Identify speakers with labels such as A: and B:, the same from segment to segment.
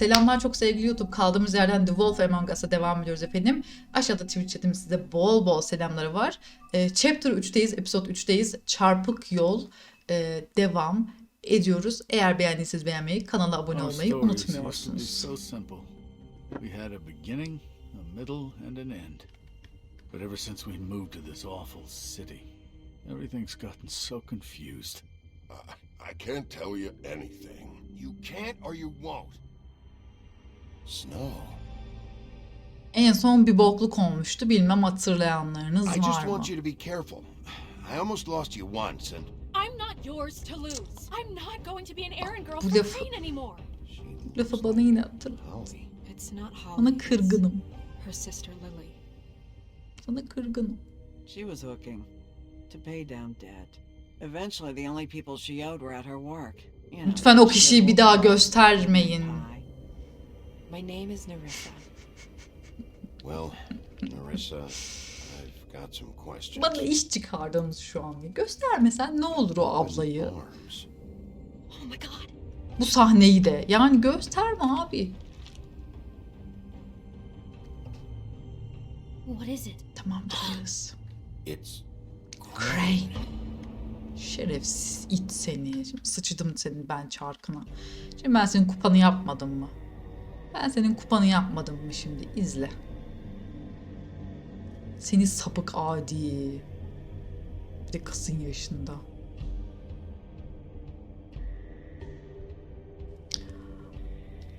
A: Selamlar çok sevgili YouTube. Kaldığımız yerden The Wolf Among Us'a devam ediyoruz efendim. Aşağıda Twitch chatimiz size bol bol selamları var. Chapter 3'teyiz, Episode 3'teyiz. Çarpık yol devam ediyoruz. Eğer beğendiyseniz beğenmeyi, kanala abone olmayı unutmuyorsunuz.
B: We had a beginning, a middle, and an end. But ever since we moved to this awful city, everything's gotten so confused.
C: I can't tell you anything. You can't or you won't. Snow.
A: En son bir bokluk olmuştu. Bilmem hatırlayanlarınız
C: I
A: var
C: just
A: mı?
C: want you to be careful. I almost lost you once and
D: I'm not yours to lose. I'm not going to be an errand girl
A: Bu
D: for
A: lafı,
D: Crane anymore.
A: bu lafı bana yine hatırla.
C: Holly.
D: It's not Holly.
A: Bana kırgınım.
D: Her sister Lily.
A: Sana kırgınım.
E: She was hooking to pay down debt. Eventually, the only people she owed were at her work. You know,
A: Lütfen o kişiyi bir daha göstermeyin.
D: My name is Nerissa.
C: Well, Marissa, I've got some questions.
A: Bana iş çıkardınız şu an. Göstermesen ne olur o ablayı.
C: Arms.
D: Oh my god.
A: Bu sahneyi de. Yani gösterme abi.
D: What is it?
A: Tamam biliyoruz.
C: It's
A: Crane. Şerefsiz it seni. Şimdi sıçdım senin ben çarkına. Şimdi ben senin kupanı yapmadım mı? Ben senin kupanı yapmadım mı şimdi? İzle. Seni sapık adi. Bir de kızın yaşında.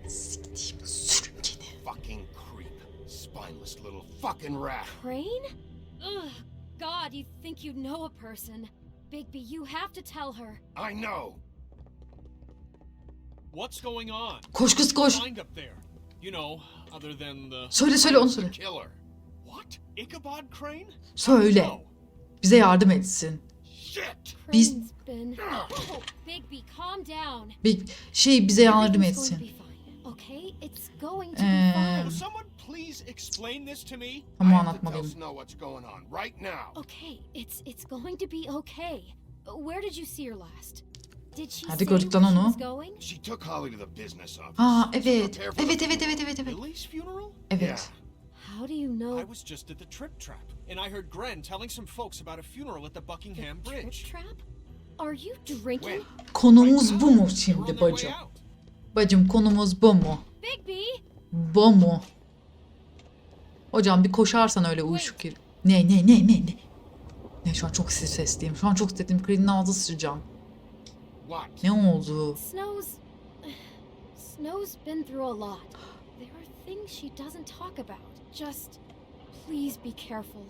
A: Siktiğim sürünkeni.
C: fucking creep. Spineless little fucking rat.
D: Crane? Ugh. God, you think you know a person. Bigby, you have to tell her.
C: I know.
F: What's going on?
A: Koş kız koş.
F: Find up there. You know, other than the
A: Söyle onu söyle.
C: Killer.
F: what? Ichabod Crane?
A: Söyle.
F: No.
A: Bize yardım etsin.
C: Shit.
A: Biz-
D: Crane's been... Oh, Bigby, calm down.
A: Bize yardım
D: Everything's going to
A: etsin.
D: be fine, okay? It's going to be
A: Eee,
F: Will
D: fine.
F: someone please explain this to me?
A: ama
C: I have to tell
A: anlatmalıyım.
C: Snow what's going on right now.
D: Okay, it's going to be okay. Where did you see her last? Did she
A: Hadi
D: say
A: gördük lan
D: where she
A: onu.
D: was going?
C: She took Holly to the business office.
A: Aa
C: to
A: evet.
C: prepare for
A: Evet
C: the
A: evet
C: funeral.
A: evet evet evet.
F: Lily's funeral?
A: Evet.
D: How do you know
F: I was just at the Trip Trap, and I heard Gren telling some folks about a funeral at the Buckingham
D: Trip
F: Bridge.
D: trap? Are you drinking?
C: When?
A: Konumuz bu mu
F: They were on
A: şimdi
F: their way
A: bacım?
F: out.
A: Bacım konumuz bu mu?
D: Bigby?
A: Bu mu? Hocam bir koşarsan öyle uyuşuk gibi. Ne? Ne şu an çok stresliyim. Şu an çok stresliyim. Crane'in ağzı sıçacağım.
C: What?
A: Ne oldu?
D: Snow's been through a lot. There are things she doesn't talk about. Just please be careful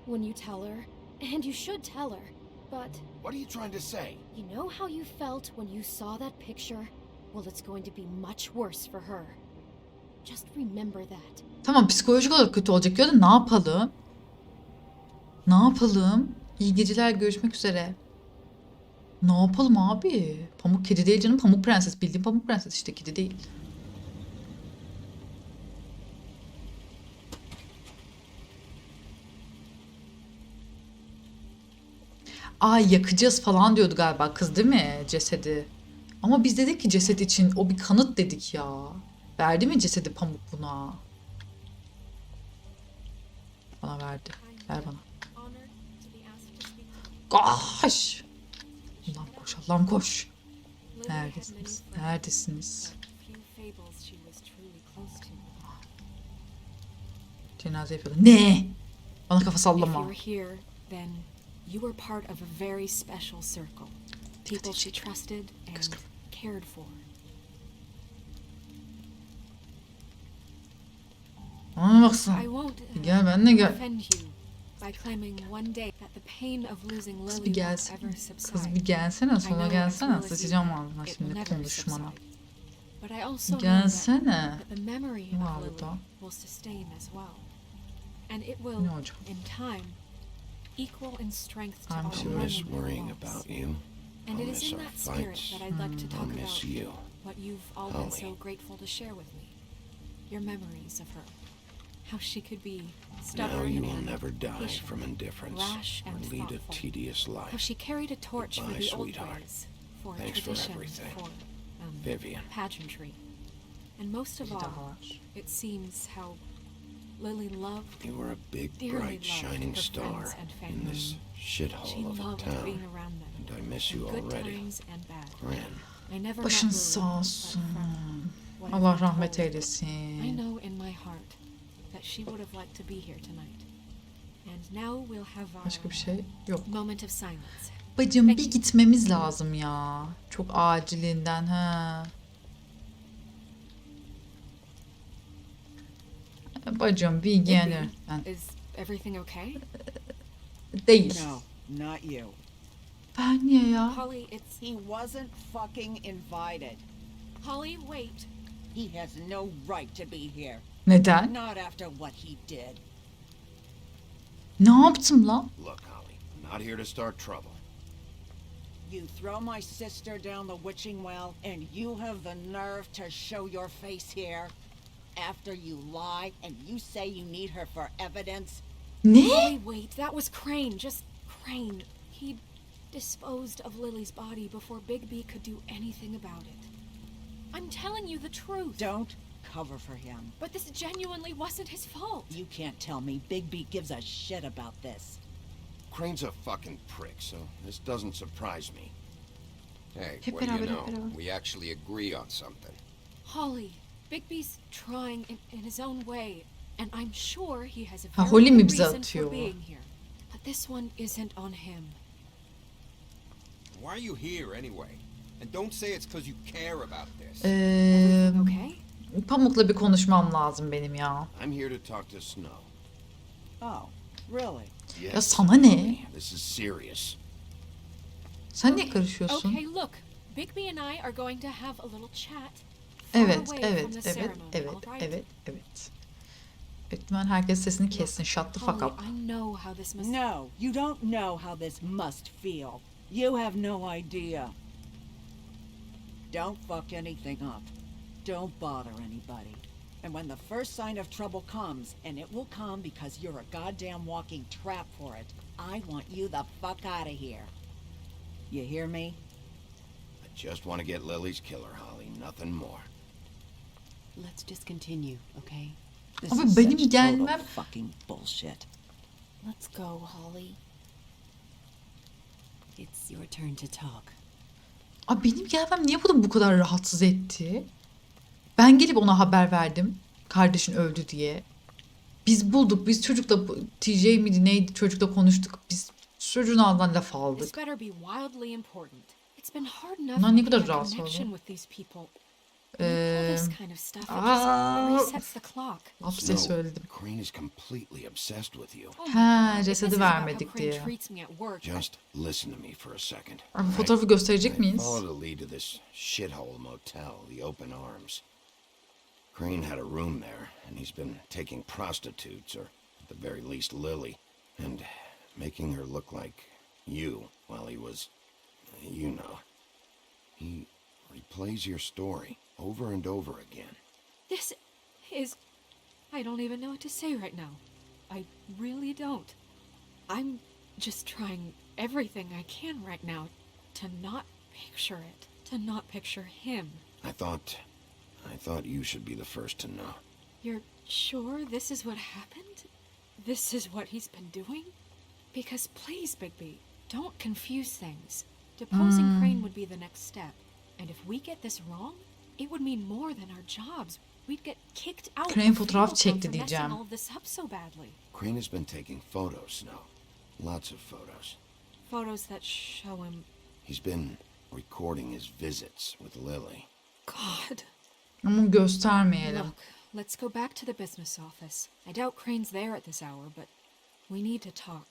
D: when you tell her. And you should tell her. But
C: What are you trying to say?
D: you know how you felt when you saw that picture? Well, it's going to be much worse for her. Just remember that.
A: Tamam psikolojik olarak kötü olacak diyor da ne yapalım? Ne yapalım? İyi geceler, görüşmek üzere. Ne yapalım abi? Pamuk kedi değil canım. Pamuk prenses. Bildiğin pamuk prenses işte, kedi değil. Ay yakacağız falan diyordu galiba kız değil mi cesedi? Ama biz dedik ki ceset için o bir kanıt dedik ya. Verdi mi cesedi Pamuk buna? Bana verdi. Ver bana.
D: Honored to be asked to speak to
A: Koş! Allah'ım koş, Allah'ım koş.
D: Lily had many
A: Neredesiniz?
D: friends,
A: Neredesiniz?
D: but few fables she was truly close to.
A: Cenaze yapıyordu. Ne? Bana kafa
G: If
A: sallama.
G: you're here, then you were part of a very special circle. People she trusted and cared for.
A: Bana baksana.
G: I won't
A: Gel benimle gel.
G: offend you by claiming one day that the pain of losing
A: Kız
G: Lily
A: bir
G: will
A: gelsin.
G: ever
A: Kız
G: subside.
A: bir gelsene,
G: I
A: sola
G: know as
A: gelsene.
G: well as you
A: Sıçacağım
G: do,
A: ağzına
G: it will
A: şimdi
G: never
A: konuşmana.
G: subside. But I also know
A: Gelsene.
G: that the memory
A: Ne
G: of
A: var
G: Lily
A: burada?
G: will sustain as well. And it will,
A: Ne hocam?
G: in time, equal in strength to
A: I'm
G: our
A: sure.
C: I miss
G: love and
C: worrying
G: loss.
C: about you.
G: And
C: I'll
G: it is
C: miss
G: in
C: our
G: that spirit
C: fights.
G: that I'd like to talk
C: I'll miss
G: about
C: you.
G: what you've all been so
C: Holly.
G: grateful to share with me. Your memories of her. How she could be
C: Now
G: stubborn
C: you will
G: and
C: never die
G: patient,
C: from indifference
G: rash
C: or
G: and
C: lead a
G: thoughtful.
C: tedious
G: How
C: life.
G: she carried a torch for
C: Goodbye,
G: the old
C: sweetheart.
G: ways, for
C: Thanks for
G: tradition,
C: everything.
G: for
C: Vivian.
G: pageantry. And most of
A: Bir daha
G: all,
A: var.
G: it seems how Lily loved,
C: You were a big,
G: dearly
C: bright,
G: loved
C: shining
G: her
C: star
G: friends and
C: in
G: family.
C: this
G: She
C: shithole of a
G: loved
C: town.
G: being around them.
C: And I miss
G: in
C: you
G: good
C: already.
G: times and bad.
C: Gran.
G: I never
A: Başın
G: met Lily,
A: sağ
G: but
A: olsun.
G: from what I've
A: Allah
G: been
A: rahmet
G: told, I
A: eylesin.
G: know in my heart that she would have liked to be here tonight. And now we'll have
A: Başka bir
G: our
A: şey yok.
G: moment of silence.
A: Bacım
G: Peki.
A: bir gitmemiz lazım ya. Çok acilinden ha. Bacım bir gelir. Ben
G: Is everything okay?
A: değil.
E: No, not you.
A: Ben niye ya?
G: Holly, it's
E: He wasn't fucking invited.
G: Holly, wait.
E: He has no right to be here.
A: Neden?
E: Not after what he did.
A: Ne yaptım lan?
C: Look, Holly, I'm not here to start trouble.
E: You throw my sister down the witching well, and you have the nerve to show your face here? After you lie, and you say you need her for evidence?
A: Ne?
G: Holly, wait. That was Crane. Just Crane. He disposed of Lily's body before Big B could do anything about it. I'm telling you the truth.
E: Don't cover for him.
G: But this genuinely wasn't his fault.
E: You can't tell me Big B gives a shit about this.
C: Crane's a fucking prick, so this doesn't surprise me.
H: Hey,
A: Hep
H: what do you
A: beraber, hep
H: know?
A: beraber.
H: We actually agree on something.
G: Holly, Big B's trying in his own way, and I'm sure he has a
A: Ha,
G: very
A: Holly mi
G: good
A: bize
G: reason
A: atıyor?
G: for being here. But this one isn't on him.
H: Why are you here anyway? And don't say it's because you care about this.
G: Everything okay?
A: Pamuk'la bir konuşmam lazım benim ya.
C: I'm here to talk to Snow.
E: Oh, really?
C: Yes,
A: Ya sana ne?
C: Holly, this is serious.
A: Sen niye karışıyorsun?
G: Okay, look. Big B and I are going to have a little chat. Far
A: Evet,
G: away
A: evet,
G: from the
A: evet,
G: ceremony,
A: evet,
G: all right?
A: evet, evet. Lütfen herkes sesini kessin. Shut the fuck
G: Holly,
A: up.
G: I know how this must.
E: No, you don't know how this must feel. You have no idea. Don't fuck anything up. Don't bother anybody. And when the first sign of trouble comes, and it will come because you're a goddamn walking trap for it, I want you the fuck out of here. You hear me?
C: I just want to get Lily's killer, Holly, nothing more.
I: Let's just continue, okay?
E: This
A: Abi
E: is
A: benim
E: such
A: gelmem-
E: total fucking bullshit.
I: Let's go, Holly. It's your turn to talk.
A: Abi benim gelmem niye bunu bu kadar rahatsız etti? Ben gelip ona haber verdim. Kardeşin öldü diye. Biz bulduk. Biz çocukla TJ miydi neydi çocukla konuştuk. Biz çocuğun ağzından laf
G: This
A: aldık.
G: better be wildly important. It's been hard enough
A: Bunlar ne
G: making
A: kadar
G: a
A: rahatsız
G: connection
A: oldu.
G: with these people. When you pull this kind of stuff, it just resets the clock.
A: Hapse
C: Snow,
A: söyledim.
C: Crane is completely obsessed with you.
G: Oh,
A: Ha,
G: this
A: cesedi
G: isn't about how
A: vermedik
G: Crane
A: diye.
G: treats me at work.
C: Just listen to me for a second.
A: Abi
C: alright?
A: fotoğrafı gösterecek
C: I
A: miyiz?
C: followed a lead to this shithole motel, the Open Arms. Crane had a room there, and he's been taking prostitutes, or at the very least Lily, and making her look like you while he was, you know. He replays your story over and over again.
G: This is... I don't even know what to say right now. I really don't. I'm just trying everything I can right now to not picture it. To not picture him.
C: I thought you should be the first to know.
G: You're sure this is what happened? This is what he's been doing? Because please, Bigby, don't confuse things. Deposing Crane would be the next step. And if we get this wrong, it would mean more than our jobs. We'd get kicked out
A: Crane
G: of
A: fotoğraf
G: Fablecom
A: çekti
G: for
A: diyeceğim.
G: messing all of this up so badly.
C: Crane has been taking photos, Snow. Lots of photos.
G: Photos that show him...
C: He's been recording his visits with Lily.
G: God.
A: Ama göstermeyelim.
G: Look, let's go back to the business office. I doubt Crane's there at this hour, but we need to talk.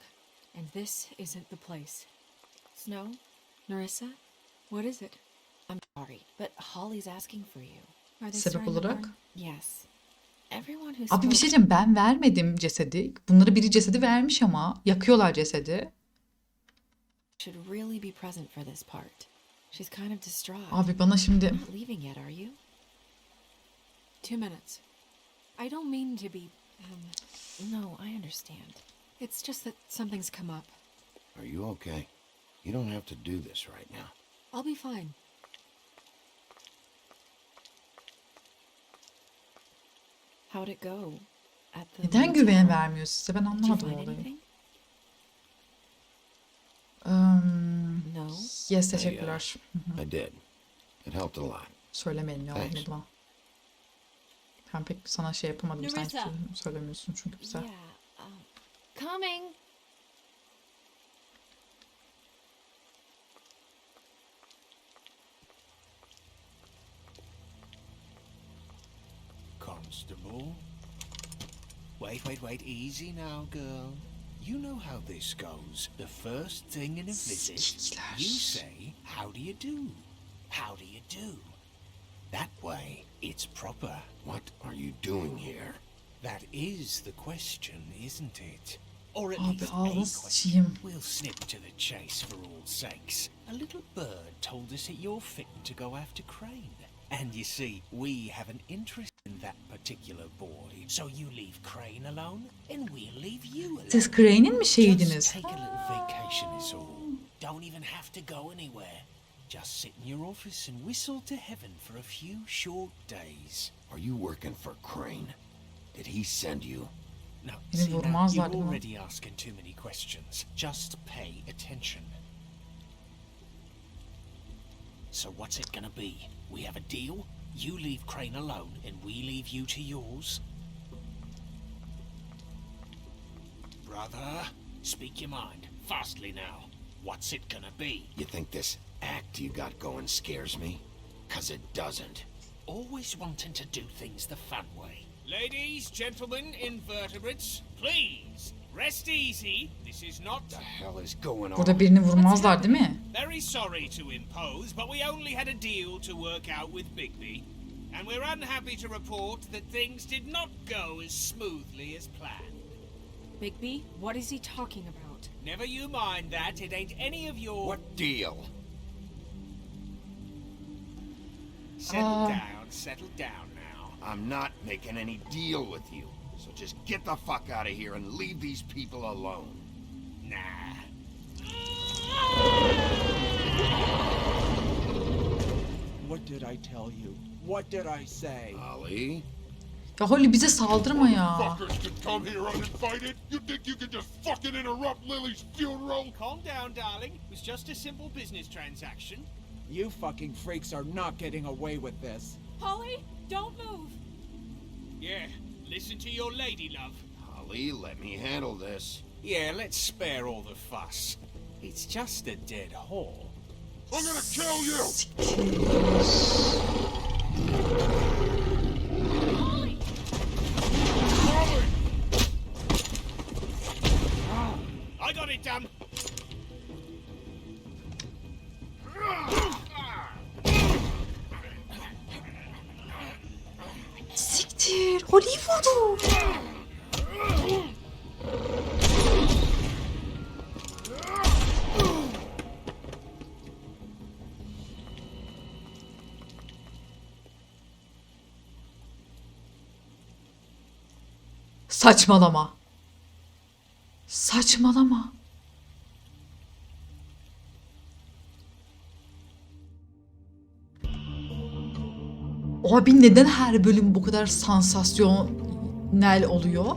G: And this isn't the place.
I: Snow,
G: Narissa, what is it?
I: I'm sorry, but Holly's asking for you.
G: Are they
A: Sebep
G: starting to
A: olarak?
G: burn?
I: Yes. Everyone who
A: Abi bir
I: spoke...
A: şey diyeceğim, ben vermedim cesedi. Bunlara biri cesedi vermiş ama yakıyorlar cesedi.
I: should really be present for this part. She's kind of distraught.
A: Abi bana şimdi
I: You're not leaving yet, are you?
G: 2 minutes. I don't mean to be,
I: No, I understand.
G: it's just that something's come up.
C: Are you okay? You don't have to do this right now.
G: I'll be fine.
I: How'd it go? At the
A: Neden
I: motel?
A: güven vermiyor size? Ben
I: Did you
A: anlamadım
I: find
A: olayı.
I: anything? No.
A: Yes, teşekkürler.
C: I did. It helped a lot.
A: Söylemeyin ya
C: Thanks.
A: Nedva. Ben pek sana şey yapamadım. Sen hiç
D: Nerissa.
A: söylemiyorsun çünkü bize.
D: Yeah, coming.
F: Constable? Wait, easy now, girl. You know how this goes. The first thing in a visit, you say, how do you do? How do you do? That way, it's proper.
C: What are you doing here?
F: That is the question, isn't it? Or at
A: Abi
F: least a
A: ağzını
F: question.
A: sıçayım.
F: We'll snip to the chase for all sakes. A little bird told us that you're fitting to go after Crane. And you see, we have an interest in that particular boy. So you leave Crane alone, and we'll leave you alone.
A: Siz Crane'in mi
F: Just
A: şeydiniz?
F: take a little vacation is all. Don't even have to go anywhere. Just sit in your office and whistle to heaven for a few short days.
C: Are you working for Crane? Did he send you?
F: No,
A: Beni
F: see now,
A: vurmazlar
F: you're
A: değil mi?
F: already asking too many questions. Just pay attention. So what's it gonna be? We have a deal? You leave Crane alone and we leave you to yours? Brother, speak your mind. Fastly now. What's it gonna be?
C: You think this act you got going scares me? 'Cause it doesn't.
F: Always wanting to do things the fun way. Ladies, gentlemen, invertebrates, please, rest easy. This is not...
C: What the hell is going on?
A: Burada birini vurmazlar değil mi?
F: Very sorry to impose, but we only had a deal to work out with Bigby. And we're unhappy to report that things did not go as smoothly as planned.
G: Bigby, what is he talking about?
F: Never you mind that, it ain't any of your...
C: What deal?
F: Settle down now.
C: I'm not making any deal with you. So just get the fuck out of here and leave these people alone.
F: Nah.
J: What did I tell you? What did I say?
C: Ali?
A: Ya Holly bize saldırma ya.
K: Fuckers can come here uninvited? You think you can just fucking interrupt Lily's funeral?
F: Calm down, darling. It was just a simple business transaction.
J: You fucking freaks are not getting away with this.
G: Holly, don't move.
F: Yeah, listen to your lady, love.
C: Ali, let me handle this.
F: Yeah, let's spare all the fuss. It's just a dead whore.
K: I'm gonna kill you!
G: Holly!
F: I got it done.
A: Siktir. Holly'yi vurdu. Saçmalama. Saçmalama. Abi neden her bölüm bu kadar sansasyonel oluyor?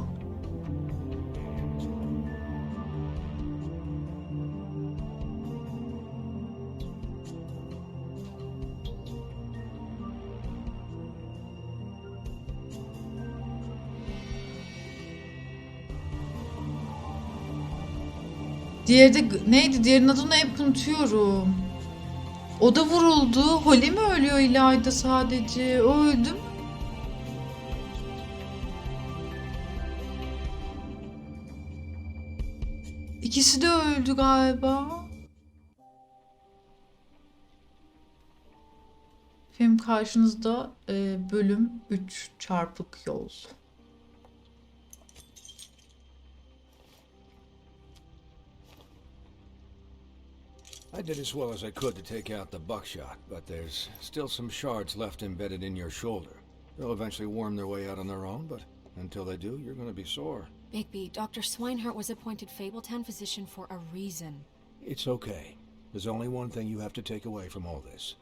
A: Diğeri de neydi? Diğerinin adını hep unutuyorum. O da vuruldu. Holly mi ölüyor İlayda sadece? O öldü mü? İkisi de öldü galiba. Film karşınızda bölüm 3 Çarpık Yol.
L: I did as well as I could to take out the buckshot, but there's still some shards left embedded in your shoulder. They'll eventually worm their way out on their own, but until they do, you're going to be sore.
G: Bigby, Dr. Swinehart was appointed Fabletown physician for a reason.
L: It's okay. There's only one thing you have to take away from all this.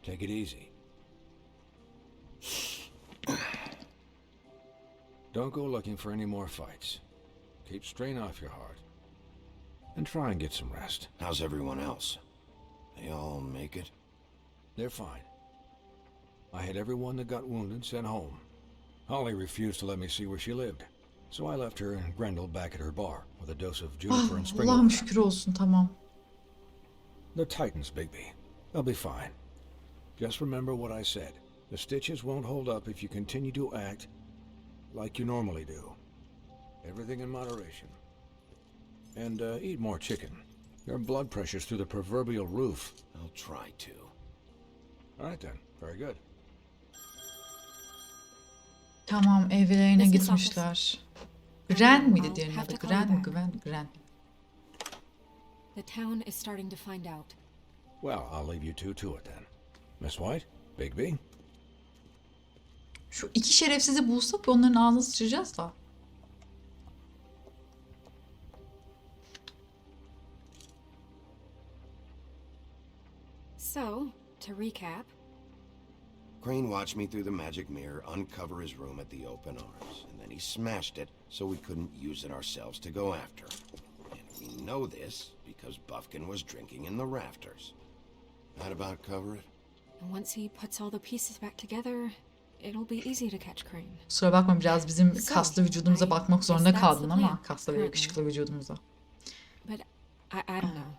L: Take it easy. Don't go looking for any more fights. Keep strain off your heart. And try and get some rest.
C: How's everyone else? They all make it?
L: They're fine. I had everyone that got wounded sent home. Holly refused to let me see where she lived. So I left her and Grendel back at her bar with a dose of juniper and spring
A: Allah'ım
L: water.
A: şükür olsun, tamam.
L: They're Titans, Bigby. They'll be fine. Just remember what I said. The stitches won't hold up if you continue to act like you normally do. Everything in moderation. And eat more chicken. Your blood pressure's through the proverbial roof.
C: I'll try to.
L: All right then. Very good.
A: Tamam, evlerine
G: Business
A: gitmişler. Gren miydi
G: I'll
A: diğerinin
G: have
A: adı?
G: to call you
A: Gren mi?
G: back.
A: Gren.
G: The town is starting to find out.
L: Well, I'll leave you two to it then. Miss White, Bigby.
A: Şu iki şerefsizi bulsak onların ağzını sıçacağız da.
G: So, to recap,
C: Crane watched me through the magic mirror uncover his room at the open arms, and then he smashed it so we couldn't use it ourselves to go after him. And we know this because Buffkin was drinking in the rafters. That about cover it?
G: and once he puts all the pieces back together, it'll be easy to catch Crane.
A: Kusura bakma, biraz bizim
G: So,
A: kaslı vücudumuza
G: I
A: bakmak zorunda
G: guess that's
A: kaldın
G: the
A: ama
G: plan,
A: kaslı ve
G: currently.
A: yakışıklı vücudumuza.
G: But I don't know.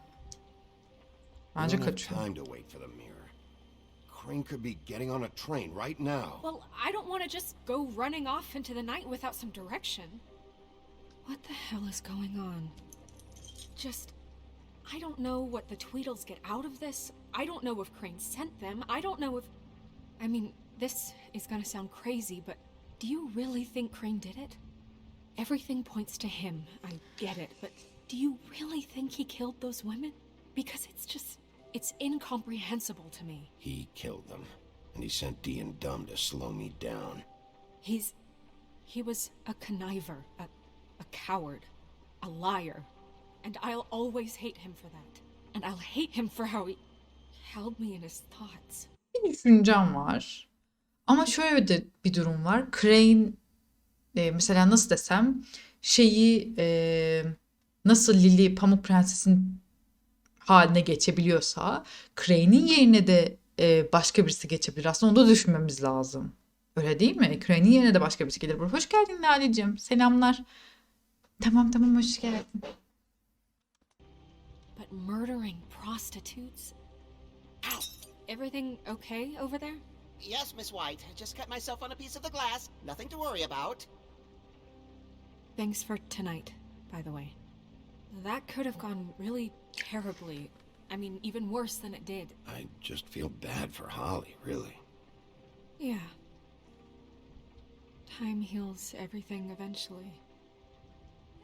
A: Bence
C: We don't have
A: kaçıyor.
C: time to wait for the mirror. Crane could be getting on a train right now.
G: Well, I don't want to just go running off into the night without some direction. What the hell is going on? I don't know what the Tweedles get out of this. I don't know if Crane sent them. I don't know if... I mean, this is gonna sound crazy, but do you really think Crane did it? Everything points to him. I get it, but do you really think he killed those women? Because it's incomprehensible to me.
C: He killed them, and he sent Dee and Dumb to slow me down.
G: He was a conniver, a coward, a liar. And I'll always hate him for that. And I'll hate him for how he held me in his thoughts.
A: Bir düşüncem var. Ama şöyle de bir durum var. Crane mesela nasıl desem nasıl Lily Pamuk Prenses'in haline geçebiliyorsa Crane'in yerine de başka birisi geçebilir. Aslında onu da düşünmemiz lazım. Öyle değil mi? Crane'in yerine de başka birisi gelir. Hoş geldin Lale'cim. Selamlar. Tamam hoş geldin.
G: But murdering prostitutes? Ow! Everything okay over there?
M: Yes, Miss White. Just cut myself on a piece of the glass. Nothing to worry about.
G: Thanks for tonight, by the way. That could have gone really terribly. I mean, even worse than it did.
C: I just feel bad for Holly, really.
G: Yeah. Time heals everything eventually.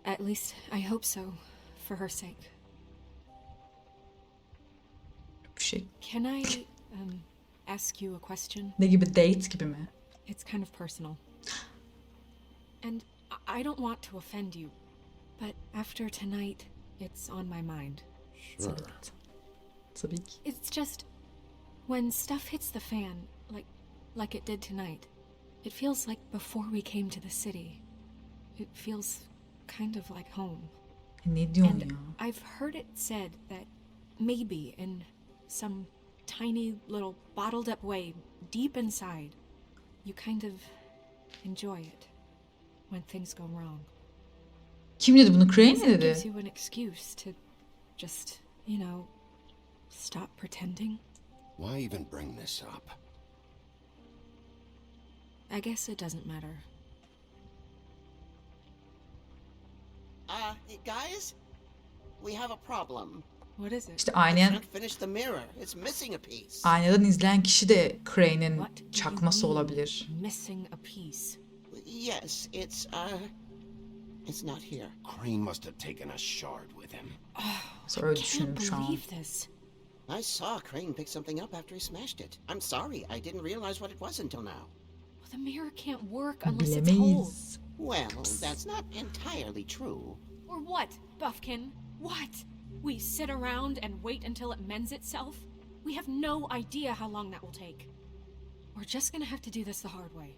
G: At least, I hope so, for her sake.
A: Bir şey.
G: Can I, ask you a question?
A: Ne gibi, date gibi mi?
G: It's kind of personal. And I don't want to offend you, but after tonight, it's on my mind.
C: Sure.
A: Tabii ki.
G: It's just, when stuff hits the fan, like it did tonight, it feels like before we came to the city. It feels kind of like home.
A: Ne diyorsun
G: And
A: ya?
G: I've heard it said that maybe in some tiny little bottled up way deep inside, you kind of enjoy it when things go wrong.
A: Kim dedi bunu? Crane mi
G: It
A: dedi?
G: gives you an excuse to just, stop pretending.
C: Why even bring this up?
G: I guess it doesn't matter.
M: Guys? We have a problem.
G: What is it?
A: İşte
M: I
A: aynen
M: can't finish the mirror. It's missing a piece.
A: aynadan izleyen kişi de Crane'in
G: What do you
A: çakması
G: mean,
A: olabilir.
G: missing a piece?
M: Yes, it's not here.
C: Crane must have taken a shard with him.
A: Sonra öyle
G: Can't
A: düşünüyorum şu an.
G: believe this.
M: I saw Crane pick something up after he smashed it. I'm sorry, I didn't realize what it was until now.
G: Well, the mirror can't work unless it's whole.
A: Bilemeyiz.
M: Well, that's not entirely true.
G: Or what, Buffkin? What? We sit around and wait until it mends itself? We have no idea how long that will take. We're just gonna have to do this the hard way.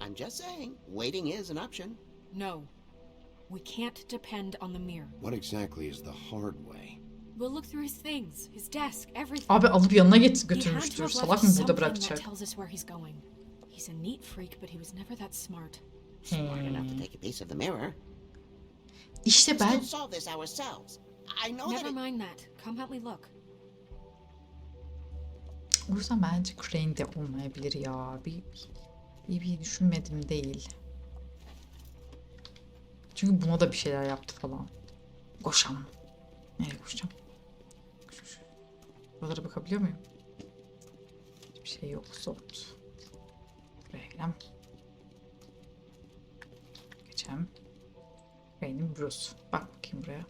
M: I'm just saying, waiting is an option.
G: No. We can't depend on the mirror.
C: What exactly is the hard way?
G: We'll look through his things, his desk, everything.
A: Abi alıp yanına
G: He had to
A: götürmüştür.
G: have
A: Salak
G: left
A: mı burada
G: something that
A: bırakacak?
G: tells us where he's going. He's a neat freak, but he was never that smart.
M: Smart enough to take a piece of the mirror.
A: İşte
M: We'll
A: ben
M: still solve this ourselves. I know
G: Never
M: that it...
G: mind that. Come help me look.
A: o yüzden bence Crane de olmayabilir ya. Bir düşünmedim değil. Çünkü buna da bir şeyler yaptı falan. Koşam. Nereye koşacağım? Koş. Buralara bakabiliyor muyum? Hiçbir şey yok. Sort. Buraya gelem. Geçem. Crane'in bürosu. Bak bakayım buraya.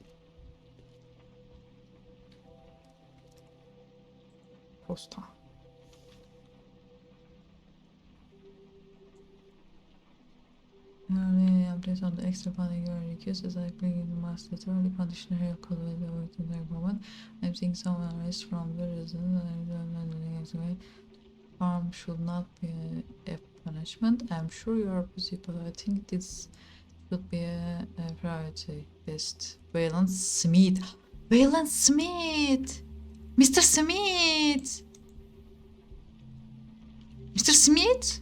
A: Posta. Updates on the extra funding your request as I bring in the master thoroughly conditioner here called the ordinary moment. I'm seeing someone arrest from the residence and I'm harm should not be a punishment. I'm sure you are busy, but I think this should be a priority. Best. Waylon Smith. Waylon Smith! Mr. Smith! Mr. Smith?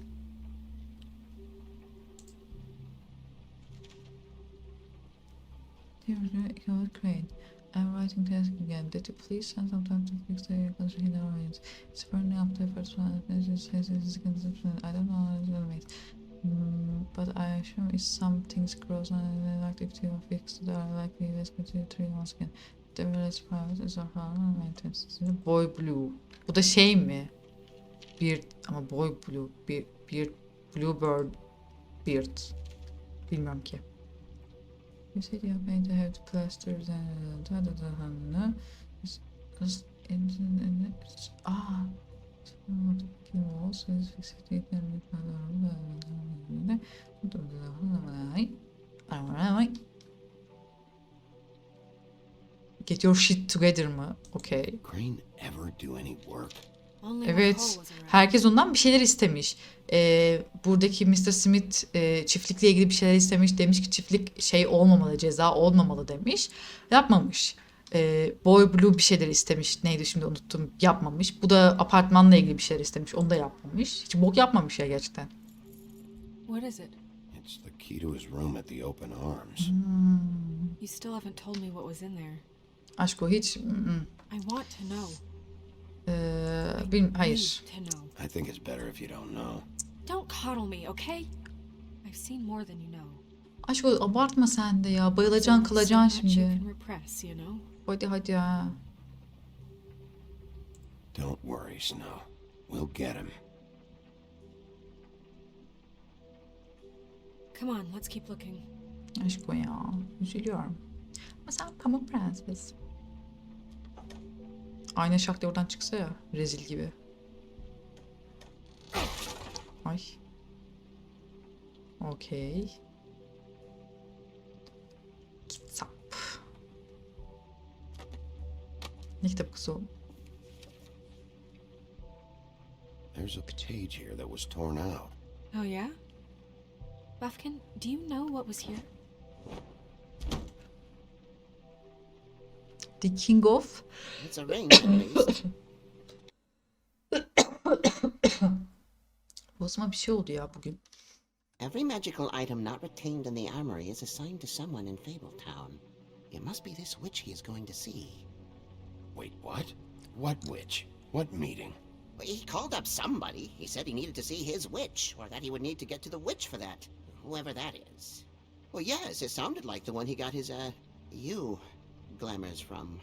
A: Dear Crane, I'm writing task again. Did you please spend some time to fix the air conditioning in our rooms? It's burning up the first one. I don't know how it's gonna make. But I assume if some things grows and the activity will fix they are likely to continue 3 months again. The village private is our maintenance. Boy Blue. Bu da şey mi? Beard ama Boy Blue. Beard Bluebird Beard. Bilmiyorum ki. You said you're going to have to plaster and get your shit together mı? Okay.
C: Crane ever do any work?
A: Evet. Herkes ondan bir şeyler istemiş. Buradaki Mr. Smith çiftlikle ilgili bir şeyler istemiş. Demiş ki çiftlik şey olmamalı, ceza olmamalı demiş. Yapmamış. Boy Blue bir şeyler istemiş. Neydi şimdi unuttum. Yapmamış. Bu da apartmanla ilgili bir şeyler istemiş. Onu da yapmamış. Hiç bok yapmamış ya gerçekten.
G: What is it?
C: It's the key to his room at the open arms.
G: You still haven't told me what was in there.
A: Aşk o hiç.
G: I want to know.
A: Hayır.
C: I think it's better if you don't know.
G: Don't coddle me, okay? I've seen more than you know.
A: Aşk o abartma sen de ya. Bayılacaksın, kılacaksın şimdi. Hadi ya.
C: Don't worry, Snow. We'll get him.
G: Come on, let's keep looking.
A: Aşk o ya. Üzülüyorum. Ama sen Pamuk Prenses. Ayna şak diye oradan çıksa ya. Rezil gibi. Ay. Okey. Kitap. Ne kitap kız o?
C: There's a page here that was torn out.
G: Oh yeah? Buffkin, do you know what was here?
A: The King of...
M: It's a ring, at least.
A: Bozma bir şey oldu ya bugün.
M: Every magical item not retained in the armory is assigned to someone in Fabletown. It must be this witch he is going to see.
C: Wait, what? What witch? What meeting?
M: Well, he called up somebody. He said he needed to see his witch, or that he would need to get to the witch for that. Whoever that is. Well, yes, it sounded like the one he got his, glamours from.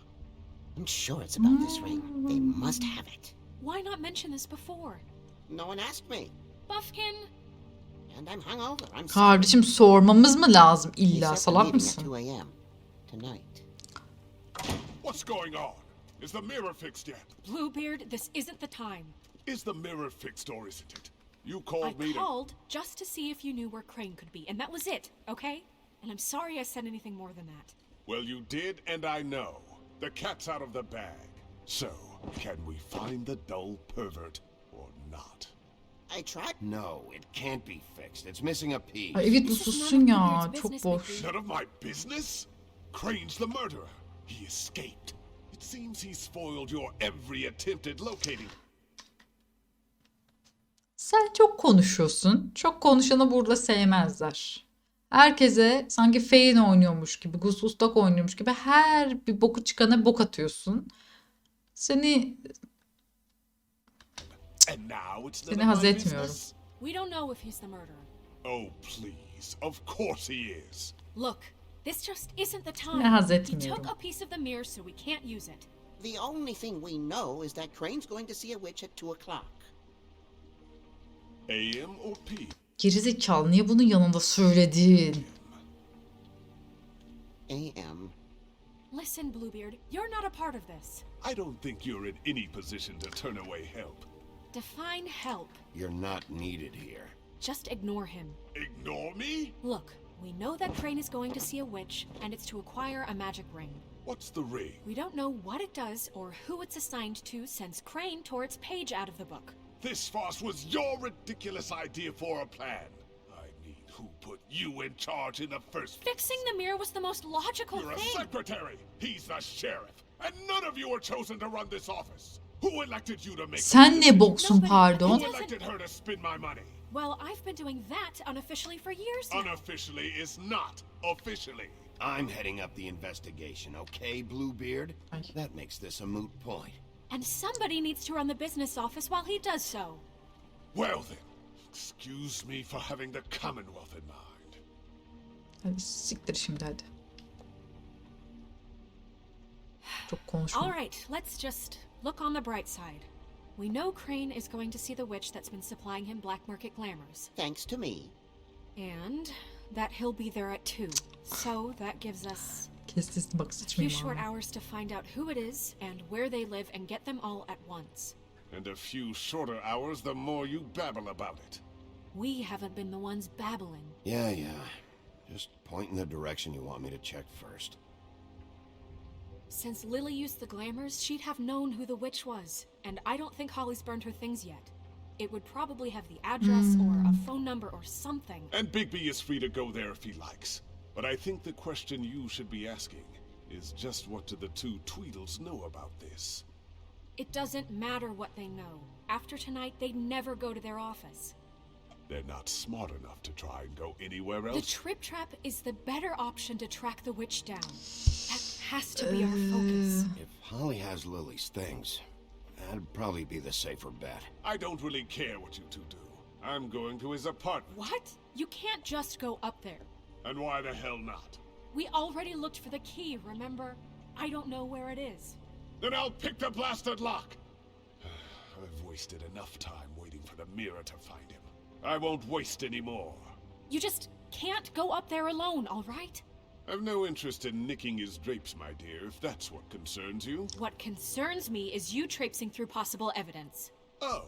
M: I'm sure it's about this ring. They must have it.
G: Why not mention this before?
M: No one asked me.
G: Buffkin!
M: And I'm hungover. I'm
A: Kardeşim sormamız mı lazım
M: He
A: illa?
M: said
A: Salak
M: the meeting at
A: mısın?
M: 2 a.m. tonight.
K: What's going on? Is the mirror fixed yet?
G: Bluebeard, this isn't the time.
K: Is the mirror fixed or isn't it? You called me
G: I
K: to...
G: called just to see if you knew where Crane could be, and that was it, okay? And I'm sorry I said anything more than that.
K: Well, you did, and I know. The cat's out of the bag. So, can we find the dull pervert or not?
M: I tried.
C: No, it can't be fixed. It's missing a piece.
A: Ay evet bu sussun ya. Çok boş.
K: None of my business? Crane's the murderer. He escaped. It seems he spoiled your every attempt at locating.
A: Sen çok konuşuyorsun. Çok konuşanı burada sevmezler. Herkese sanki Feyin oynuyormuş gibi, Gus Ustak oynuyormuş gibi her bir boku çıkana bok atıyorsun. Seni haz etmiyorum.
G: We don't know if he's the murderer.
K: Oh, please. Of course he is.
G: Look, this just isn't the
A: Seni
G: time.
A: haz
G: He
A: etmiyorum.
G: took a piece of the mirror, so we can't use it.
M: The only thing we know is that Crane's going to see a witch at 2 o'clock.
K: AM or P?
A: Gerizekalı niye bunun yanında söyledin?
M: AM.
G: Listen, Bluebeard, you're not a part of this.
K: I don't think you're in any position to turn away help.
G: Define help.
C: You're not needed here.
G: Just ignore him.
K: Ignore me?
G: Look, we know that Crane is going to see a witch, and it's to acquire a magic ring.
K: What's the ring?
G: We don't know what it does or who it's assigned to since Crane tore its page out of the book.
K: This farce was your ridiculous idea for a plan. I mean, who put you in charge in the first place?
G: Fixing the mirror was the most logical
K: You're
G: thing.
K: a secretary. He's the sheriff. And none of you were chosen to run this office. Who elected you to make
A: Sen ne boksun
G: Nobody.
A: pardon?
K: Who elected her to spend my money?
G: Well, I've been doing that unofficially for years now.
K: Unofficially is not officially.
C: I'm heading up the investigation, okay, Bluebeard? That makes this a moot point.
G: And somebody needs to run the business office while he does so.
K: Well then, excuse me for having the Commonwealth in mind.
A: Hadi siktir şimdi hadi. Çok konuşma.
G: All right, let's just look on the bright side. We know Crane is going to see the witch that's been supplying him black market glamours.
M: Thanks to me.
G: And that he'll be there at 2. So that gives us
A: Kes sesini bak
G: a few
A: sıçmayayım
G: short
A: ha.
G: hours to find out who it is and where they live and get them all at once.
K: And a few shorter hours the more you babble about it.
G: We haven't been the ones babbling.
C: Yeah. Just point in the direction you want me to check first.
G: Since Lily used the glamours, she'd have known who the witch was. And I don't think Holly's burned her things yet. It would probably have the address or a phone number or something.
K: And Bigby is free to go there if he likes. But I think the question you should be asking is just what do the two Tweedles know about this?
G: It doesn't matter what they know. After tonight, they'd never go to their office.
K: They're not smart enough to try and go anywhere
G: The
K: else.
G: trip trap is the better option to track the witch down. That has to be our focus.
C: If Holly has Lily's things, that'd probably be the safer bet.
K: I don't really care what you two do. I'm going to his apartment.
G: What? You can't just go up there.
K: And why the hell not?
G: We already looked for the key, remember? I don't know where it is.
K: Then I'll pick the blasted lock. I've wasted enough time waiting for the mirror to find him. I won't waste any more.
G: You just can't go up there alone, all right?
K: I've no interest in nicking his drapes, my dear, if that's what concerns you.
G: What concerns me is you traipsing through possible evidence.
K: Oh,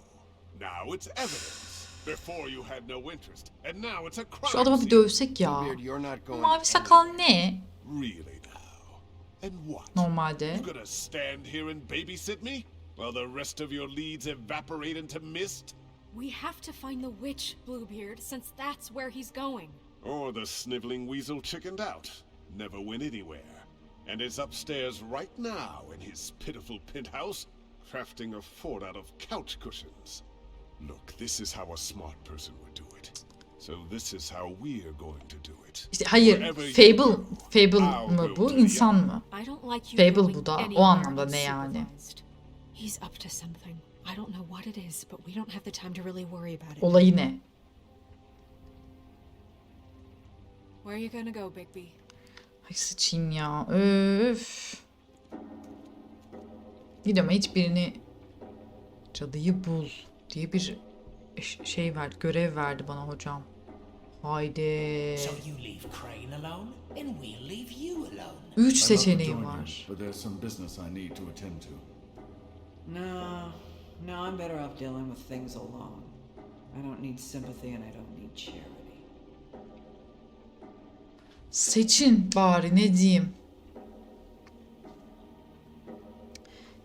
K: now it's evidence. Before you had no interest, and now it's a crime
A: Şu adamı bir
K: scene.
A: dövsek ya.
C: Bluebeard, you're not going
A: Mavi sakal ne?
K: Really now? And what?
A: Normalde.
K: You gonna stand here and babysit me? While the rest of your leads evaporate into mist?
G: We have to find the witch, Bluebeard, since that's where he's going.
K: Or the sniveling weasel chickened out, never went anywhere, and is upstairs right now in his pitiful penthouse, crafting a fort out of couch cushions. Look, this is how a smart person would do it. So this is how we're going to do it.
A: İşte hayır. Fable mı bu? İnsan mı?
G: I don't like you
A: Fable
G: going
A: bu da. O
G: anywhere
A: anlamda ne yani?
G: unsupervised. He's up to something. I don't know what it is, but we don't have the time to really worry about it.
A: Olayı ne?
G: Where are you gonna go, Bigby?
A: Ay sıçayım ya. Öf. Gidiyorum hiçbirini cadıyı bul diye bir şey verdi. Görev verdi bana hocam. Haydi.
F: So you leave Crane alone, and we'll leave you alone.
A: 3 seçeneğim var.
B: But there's some business I need to attend to.
E: No, I'm better off dealing with things alone. I don't need sympathy and I don't need charity.
A: Seçin bari ne diyeyim.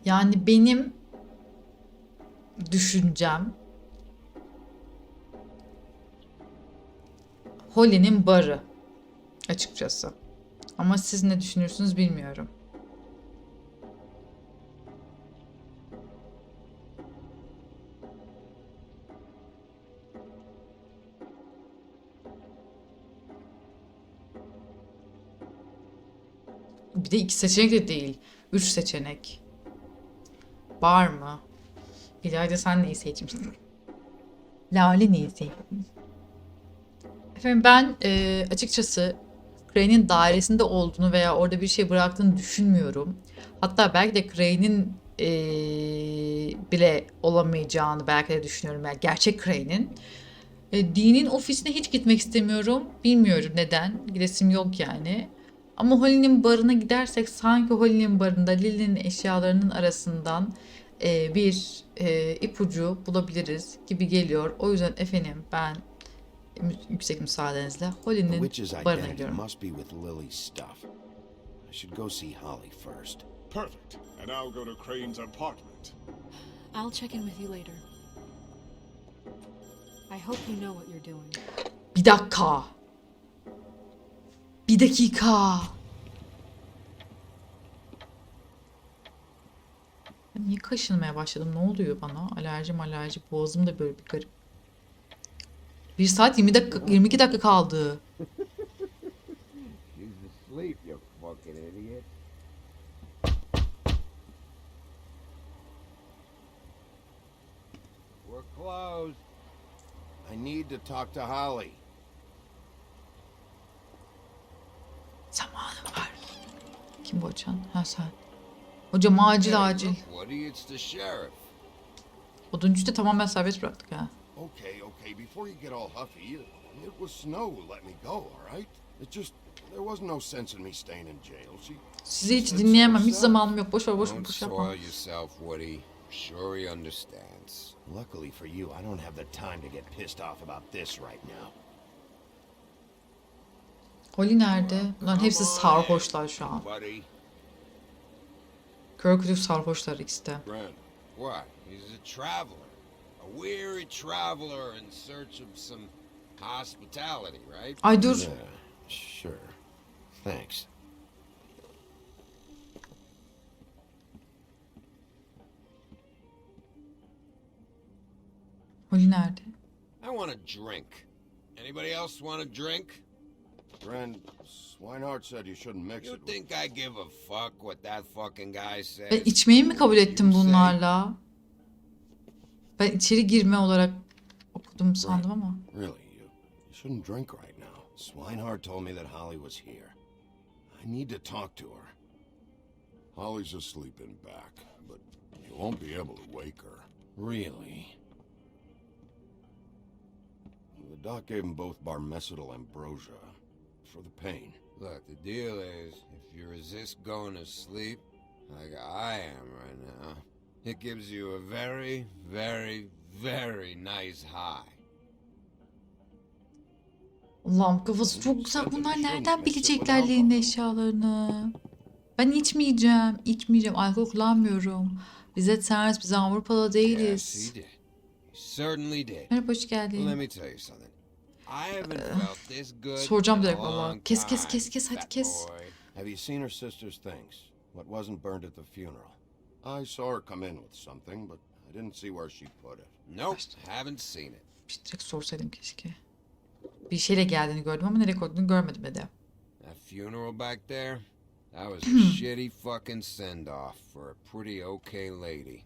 A: Yani benim düşüncem Holly'nin barı açıkçası. Ama siz ne düşünürsünüz bilmiyorum. Bir de 2 seçenek de değil. 3 seçenek. Bar mı? İlayda sen neyi seçmişsin? Lale neyi seçmiş? Efendim ben açıkçası Crane'in dairesinde olduğunu veya orada bir şey bıraktığını düşünmüyorum. Hatta belki de Crane'in bile olamayacağını belki de düşünüyorum. Yani gerçek Crane'in. Dean'in ofisine hiç gitmek istemiyorum. Bilmiyorum neden. Gidesim yok yani. Ama Holly'nin barına gidersek sanki Holly'nin barında Lily'nin eşyalarının arasından bir ipucu bulabiliriz gibi geliyor. O yüzden efendim ben yüksek müsaadenizle Holly'nin barına gidiyorum.
C: Must be with Lily's stuff. I should go see Holly first.
K: Perfect. And I'll go to Crane's apartment.
G: I'll check in with you later. I hope you know what you're doing.
A: Bir dakika. Bir dakika. Ben niye kaşınmaya başladım? Ne oluyor bana? Alerji. Boğazım da böyle bir garip. 1 saat 20 dakika, 22 dakika kaldı.
C: She's asleep, you fucking idiot. We're closed. I need to talk to Holly.
A: Zamanım var. Kim bu açan? Ha sen. Hocam acil.
C: Woody, it's the sheriff.
A: Oduncuyu da tamamen serbest bıraktık ha.
C: Okay, before you get all huffy, it was Snow who let me go, all right? It just, there was no sense in me staying in jail.
A: Sizi hiç dinleyemem. Hiç zamanım yok. Boş ver.
C: Don't soil yourself, Woody. Sure he understands. Luckily for you, I don't have the time to get pissed off about this right now.
A: Holly nerede? Bunların hepsi sarhoşlar şu an. Kör kütük sarhoşlar ikisi de.
C: What? He's a traveler. A weary traveler in search of some hospitality, right?
A: Ay dur.
C: Yeah, sure. Thanks.
A: Holly nerede?
C: I want a drink. Anybody else want a drink? Friend, Swinehart said you shouldn't mix it. You think I give a fuck what that fucking guy says?
A: Ben içmeyi mi kabul ettim bunlarla? Ben içeri girme olarak okudum sandım ama.
C: Really, you shouldn't drink right now. Swinehart told me that Holly was here. I need to talk to her. Holly's asleep in back, but you won't be able to wake her. Really? The doc gave them both Barmecidal ambrosia for the pain. Look, the deal is, if you resist going to sleep, like I am right now, it gives you a very, very, very nice high.
A: Allah'ım kafası çok güzel. Bunlar nereden bilecekler Lily'nin eşyalarını? Ben içmeyeceğim. Alkol kullanmıyorum. Bize ters, biz Avrupalı değiliz. Merhaba, hoş geldin. Soracağım direkt valla. Kes hadi kes.
C: Have you seen her sister's things? What wasn't burned at the funeral? I saw her come in with something, but I didn't see where she put it. Nope, haven't seen it.
A: Direkt sorsaydım keşke. Bir şeyle geldiğini gördüm ama nereye koyduğunu görmedim de.
C: That funeral back there, that was a shitty fucking send-off for a pretty okay lady.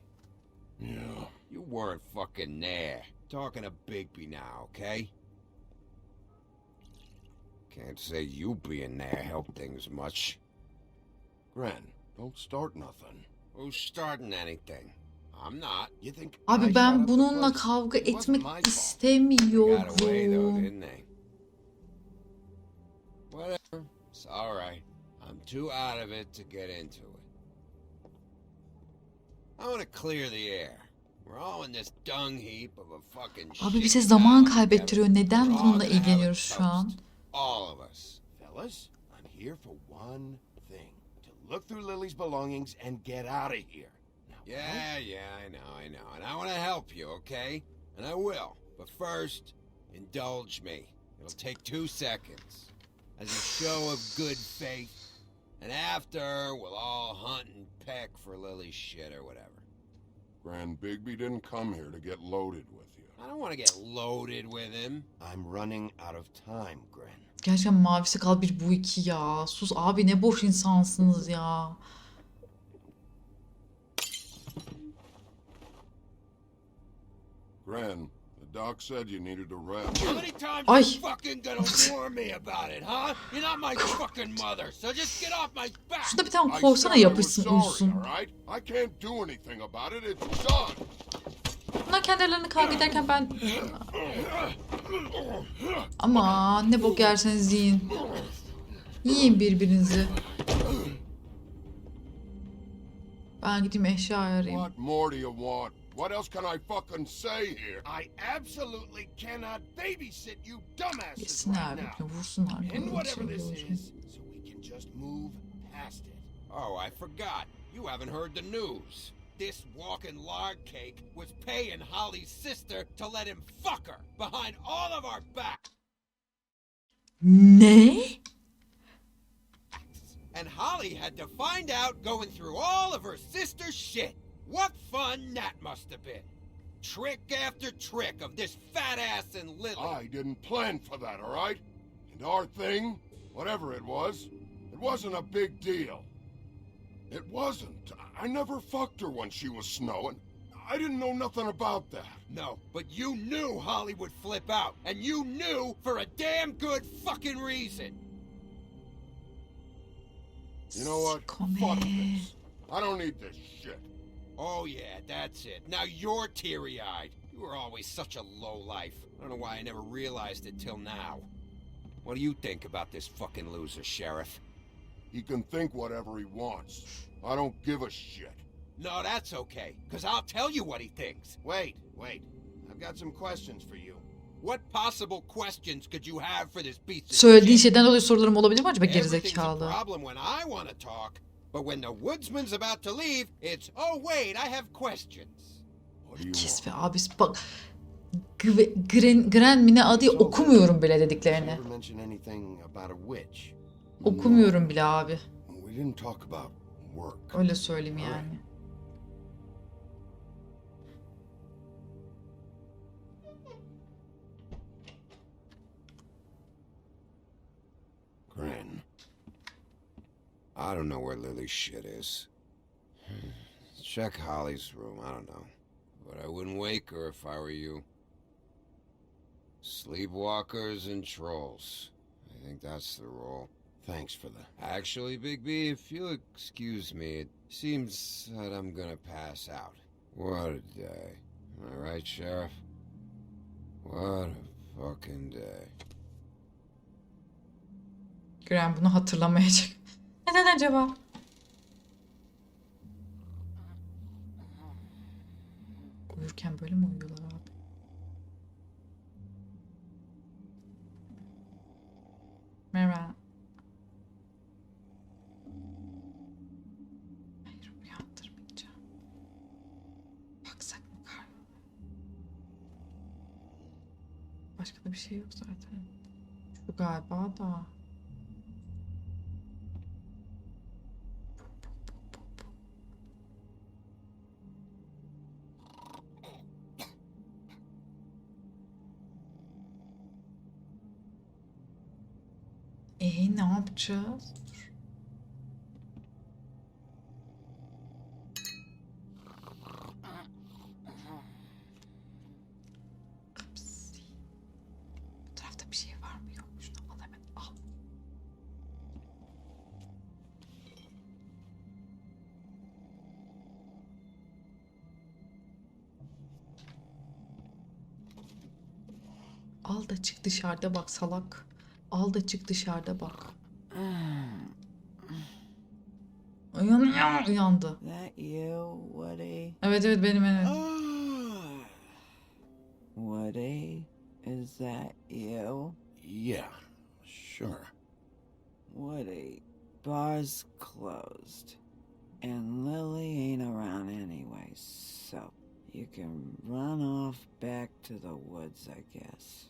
C: Yeah. You weren't fucking there. Talking to Bigby now, okay? Can't say you being there helped things much. Gren, don't start nothing. Who's starting anything? I'm not. You think
A: Abi ben bununla kavga etmek istemiyorum.
C: Whatever. It's all right. I'm too out of it to get into it. I want to clear the air. We're all in this dung heap of a fucking shit.
A: Abi bize zaman kaybettiriyor. Neden bununla ilgileniyoruz şu an?
C: All of us. Fellas, I'm here for one thing. To look through Lily's belongings and get out of here. Now, I know. And I want to help you, okay? And I will. But first, indulge me.
H: It'll take 2 seconds as a show of good faith, and after we'll all hunt and peck for Lily's shit or whatever.
K: Grand Bigby didn't come here to get loaded with you.
H: I don't want to get loaded with him.
C: I'm running out of time, Gren.
A: Gerçekten mavisi kal bir bu iki ya. Sus abi, ne boş insansınız ya.
K: Gren, the doc said you needed a rest.
H: How many times
A: Ay.
H: you fucking gonna warn me about it, huh? You're not my fucking mother, so just get off my back.
A: Şurada bir tane
K: I
A: korsana
K: said I was
A: yapışsın
K: sorry,
A: uyusun.
K: all right? I can't do anything about it. It's done.
A: Bunlar kendilerine kavga ederken ben... Ama ne bok yerseniz yiyin. Yiyin birbirinizi. Ben gideyim eşya arayayım.
K: What more do you want? What else can I fucking say here?
H: I absolutely cannot babysit you dumbasses
A: Yesinler
H: right
A: birbirini,
H: now.
A: vursunlar.
H: And
A: Böyle bir
H: whatever
A: şey
H: this
A: olsun.
H: is, so we can just move past it. Oh, I forgot. You haven't heard the news. This walking lard cake was paying Holly's sister to let him fuck her behind all of our backs.
A: Ne?
H: And Holly had to find out going through all of her sister's shit. What fun that must have been. Trick after trick of this fat ass and Lily.
K: I didn't plan for that, all right? And our thing, whatever it wasn't a big deal. It wasn't. I never fucked her when she was snowing. I didn't know nothing about that.
H: No, but you knew Holly would flip out. And you knew for a damn good fucking reason.
K: You know what? Fuck this. I don't need this shit.
H: Oh yeah, that's it. Now you're teary-eyed. You were always such a lowlife. I don't know why I never realized it till now. What do you think about this fucking loser, Sheriff?
K: He can think whatever he wants. I don't give a shit.
H: No, that's okay, because I'll tell you what he thinks.
C: Wait. I've got some questions for you.
H: What possible questions could you have for this piece of
A: Söylediği
H: shit?
A: şeyden dolayı sorularım olabilir mi acaba
H: Everything's a
A: gerizekalı?
H: problem when I want to talk, but when the woodsman's about to leave, it's, oh wait, I have questions.
K: What do you
A: Kes
K: want?
A: ve abisi bak. Gren mi ne adı, okumuyorum bile dediklerini.
C: Never mention anything about a witch.
A: Okumuyorum bile abi.
C: We didn't talk about work.
A: Öyle söyleyeyim yani.
C: Gren. I don't know where Lily's shit is. Check Holly's room, I don't know. But I wouldn't wake her if I were you. Sleepwalkers and trolls. I think that's the role. Thanks for the... Actually, Big B, if you'll excuse me, it seems that I'm gonna pass out. What a day. Am I right, Sheriff? What a fucking day.
A: Gren bunu hatırlamayacak. Neden acaba? Uyurken böyle mi uyuyorlar abi? Merhaba. Hayır, uyandırmayacağım. Baksak mı karnına? Başka da bir şey yok zaten. Şu galiba da. Ne yapacağız? Dur. Ups. Bu tarafta bir şey var mı? Yok. Şunu al hemen. Al. Al da çık dışarıda bak salak. Al da çık dışarıda bak. Uyandı.
E: That you, Woody?
A: Evet benim.
E: Woody, is that you?
C: Yeah, sure.
E: Woody, bar's closed. And Lily ain't around anyway, so you can run off back to the woods, I guess.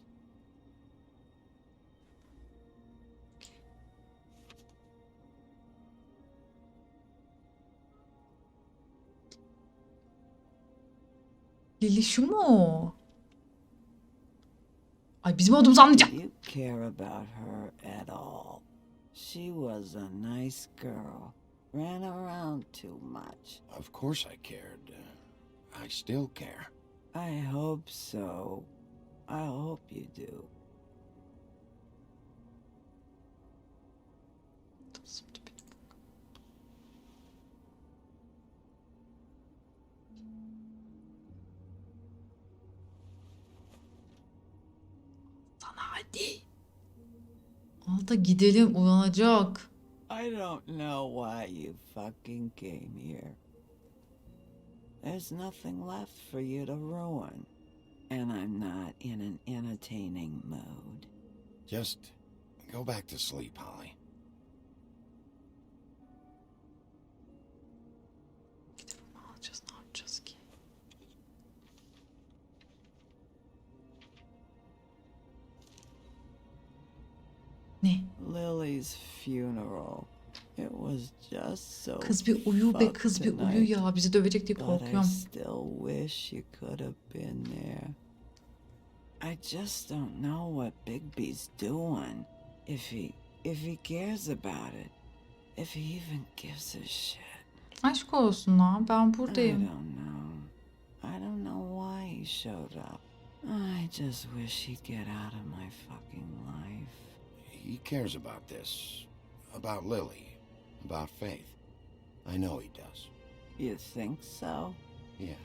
A: Lili şu mu? Ay bizim olduğumuzu anlayacak.
E: You care about her at all? She was a nice girl. Ran around too much.
C: Of course I cared. I still care.
E: I hope so. I hope you do.
A: Sana hadi. Alta gidelim, uyanacak.
E: I don't know why you fucking came here. There's nothing left for you to ruin. And I'm not in an entertaining mood.
C: Just go back to sleep, Holly.
A: Gidelim, alacağız, ne yapacağız ki? Ne?
E: Lily's funeral. It was just so
A: Kız bir uyu be, kız bir uyu ya. Bizi dövecek diye
E: but I
A: korkuyorum.
E: still wish you could have been there. I just don't know what Bigby's doing. If he cares about it. If he even gives a shit.
A: Aşk olsun ha, ben
E: I
A: buradayım.
E: don't know. I don't know why he showed up. I just wish he'd get out of my fucking life.
C: He cares about this. About Lily. About Faith. I know he does.
E: You think so?
C: Yeah.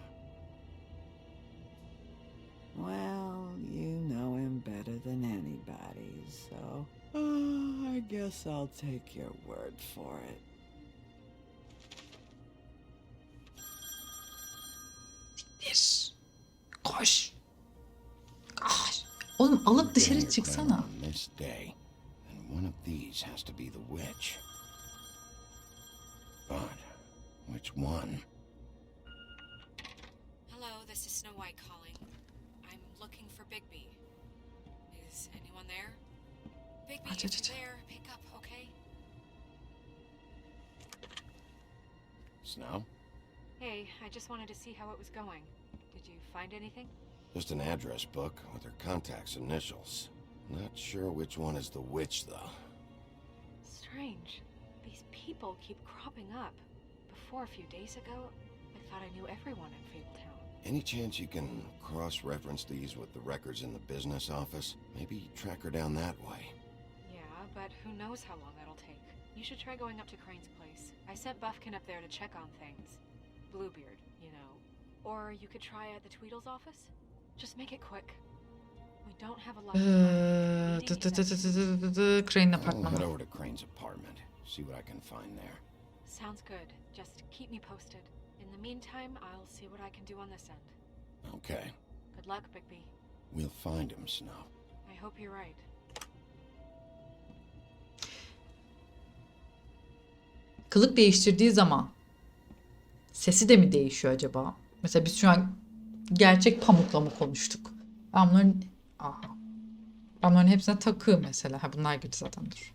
E: Well, you know him better than anybody, so I guess I'll take your word for it.
A: Bir. Koş. Koş. Oğlum alıp dışarı çıksana.
C: On this day, and one of these has to be the witch. But which one?
G: Hello, this is Snow White calling. I'm looking for Bigby. Is anyone there? Bigby, if you're there, pick up, okay?
C: Snow?
G: Hey, I just wanted to see how it was going. Did you find anything?
C: Just an address book with her contact's initials. Not sure which one is the witch, though.
G: Strange. These people keep cropping up. Before, a few days ago, I thought I knew everyone in Fabletown.
C: Any chance you can cross-reference these with the records in the business office? Maybe track her down that way.
G: Yeah, but who knows how long that'll take. You should try going up to Crane's place. I sent Buffkin up there to check on things. Bluebeard, you know. Or you could try at the Tweedle's office. Just make it quick. We don't have a lot of time.
A: Crane'in
C: I'll head
A: apartmanı.
C: over to Crane's apartment. See what I can find there.
G: Sounds good. Just keep me posted. In the meantime, I'll see what I can do on this end.
C: Okay.
G: Good luck, Bigby.
C: We'll find him, Snow.
G: I hope you're right.
A: Kılık değiştirdiği zaman sesi de mi değişiyor acaba? Mesela biz şu an gerçek Pamuk'la mı konuştuk? Ben bunların hepsine takığım mesela. Ha, bunlar gibi zaten, dur.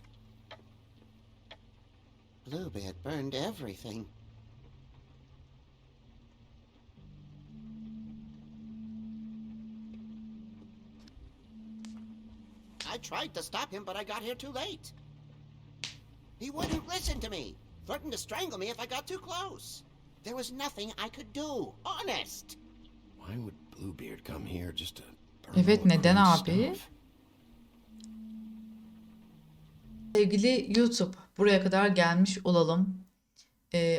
M: Bluebeard burned everything. I tried to stop him, but I got here too late. He wouldn't listen to me. Threatened to strangle me if I got too close. There was nothing I could do. Honest.
C: Why would Bluebeard come here just to burn all
A: Evet,
C: the
A: neden
C: Crane's
A: abi?
C: stuff?
A: Sevgili YouTube, buraya kadar gelmiş olalım.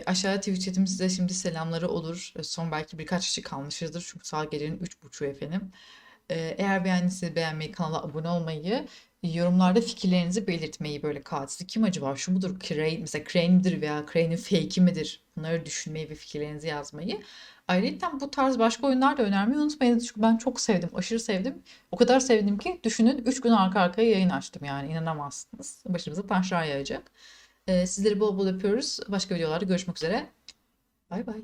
A: Aşağıya Twitch chat'im size şimdi selamları olur. Son belki birkaç kişi kalmışızdır. Çünkü saat gecenin 3.30'u efendim. Eğer beğendiyseniz beğenmeyi, kanala abone olmayı, yorumlarda fikirlerinizi belirtmeyi, böyle katil kim acaba, şu mudur, Crane, mesela Crane midir veya Crane'in fake'i midir? Bunları düşünmeyi ve fikirlerinizi yazmayı. Ayrıca bu tarz başka oyunlar da önermeyi unutmayın. Çünkü ben çok sevdim, aşırı sevdim. O kadar sevdim ki düşünün 3 gün arka arkaya yayın açtım, yani inanamazsınız. Başımıza taşlar yağacak. Sizleri bol bol öpüyoruz. Başka videolarda görüşmek üzere. Bay bay.